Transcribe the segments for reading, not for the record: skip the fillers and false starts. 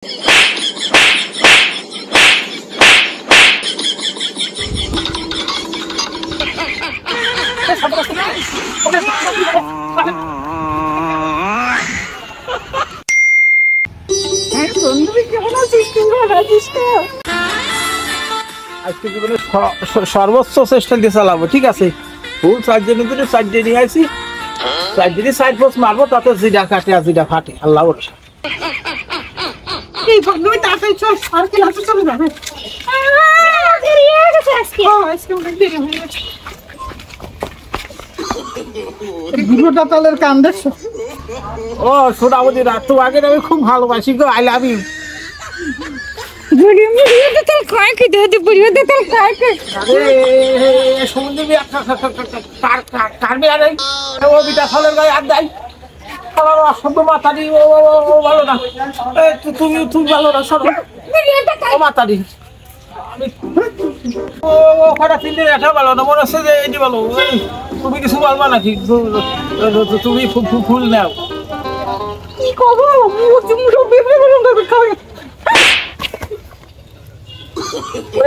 আজকে জীবনে সর্বোচ্চ চেষ্টা দিয়ে চালাবো, ঠিক আছে? ফুল 4 দিনের ভিতরে 4 দিন নিয়ে আসি, 4 দিনে 4 পোস্ট মারবো, তাতে জিডা কাটে আর জিডা ফাটে। আল্লাহ ভরসা। ও সোনামতি রাত তো আগে আমি খুব ভালোবাসি গো, আই লাভ ইউ। তুমি ভালো না সব মাতারি ভালো না, মনে হচ্ছে যে এটি ভালো। তুমি কিছু বলবা নাকি? তুমি ফুল নাও। কি করবো?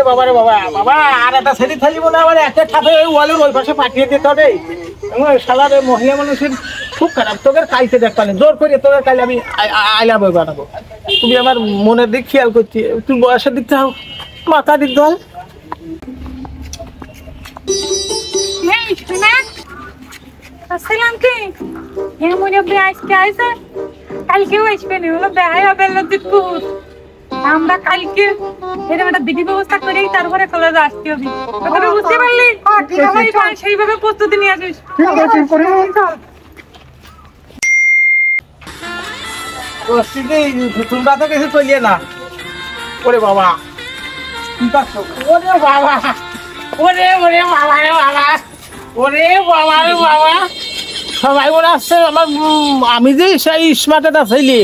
বাবা রে বাবা, বাবা আর একটা ছেড়ে থাকবো না, আমার একটা খাতে ওয়ালের ওই পাশে পাঠিয়ে দিতে হবে। সালারে মহিলা মানুষের খুব খারাপ। তোদের কাইতে দেখ পানি জোর করে তোদের কালে আমি আইলা বই বানাবো। তুমি আমার মনের দিক খেয়াল করছি, তুমি বয়সের দিকটা মাথা দিক দল। কালকেও আসবে না, হলো বেহাই হবে দিতপুর। আমরা কালকে এরকম একটা বিধি ব্যবস্থা করে তারপরে কলেজে আসতে হবে। তবে বুঝতে পারলি সেইভাবে প্রস্তুতি নিয়ে আসিস। তোমরা তো কিছু চলিয়ে না। ওরে বাবা, ওরে বাবা, ওরে ওরে বাবা রে বাবা, ওরে বাবা রে বাবা, সবাই মনে আসছে আমার। আমি যে সেই স্মার্টেটা ছেলে,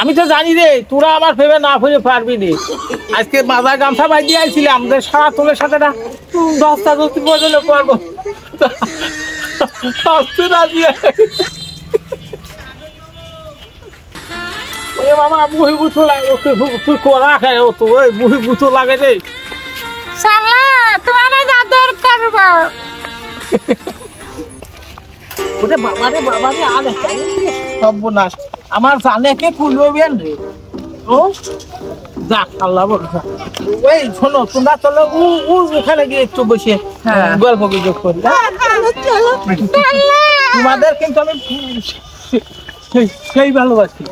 আমি তো জানি রে তোরা আমার ফেবে না ফেলে পারবি রে। আজকে বাজার গামছা বাই দিয়ে আইছিলাম, আমাদের সারা তোলের সাথে না 10টা দস্তি পর্যন্ত পারবো বাবা। মুহি বুথো লাগে, তুই করা খায় তো ওই মুহি বুথো লাগে রে। শালা তোমার দাদর করবা। ওরে বাবা রে বাবা রে, আর সর্বনাশ আমার জানে কে কুলবেন রে। ও যাক আল্লাহ ভরসা। ওই শোনো, তোমরা চলো ওখানে গিয়ে একটু বসে গল্প গুজব করি। তোমাদের কিন্তু আমি সেই ভালোবাসি।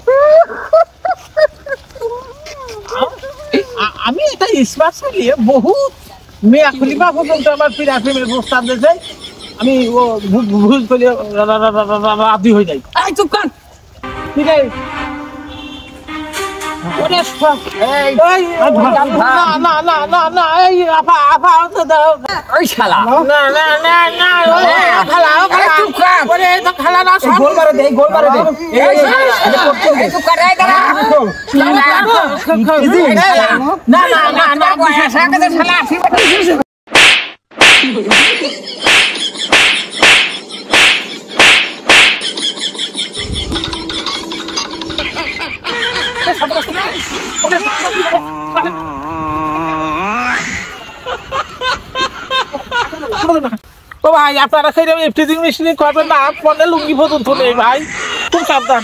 আমি এটা স্মার্ট চালিয়ে বহুত মেয়ে খুলিবা পর্যন্ত আমার ফিরা ফিমের প্রস্তাব দিয়েছে। আমি ও ভুল করে রাজি হয়ে যাই। চুপ কর, ঠিক আছে? ভাই আপনারা সেই এফটিজিং মেশিনে করবেন না, ফোনে লুঙ্গি পর্যন্ত নেই ভাই, খুব সাবধান।